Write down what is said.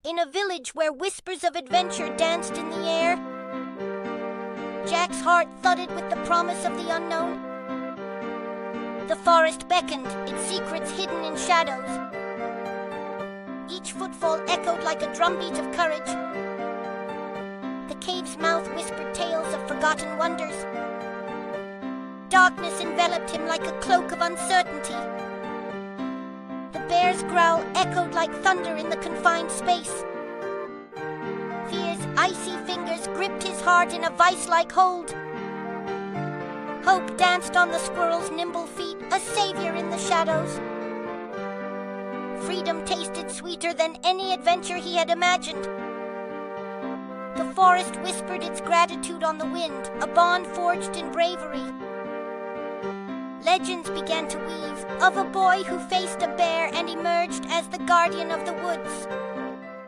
In a village where whispers of adventure danced in the air, Jack's heart thudded with the promise of the unknown. The forest beckoned, its secrets hidden in shadows. Each footfall echoed like a drumbeat of courage. The cave's mouth whispered tales of forgotten wonders. Darkness enveloped him like a cloak of uncertainty. The bear's growl echoed like thunder in the confined space. Fear's icy fingers gripped his heart in a vice-like hold. Hope danced on the squirrel's nimble feet, a savior in the shadows. Freedom tasted sweeter than any adventure he had imagined. The forest whispered its gratitude on the wind, a bond forged in bravery. Legends began to weave of a boy who faced a bear and emerged as the guardian of the woods.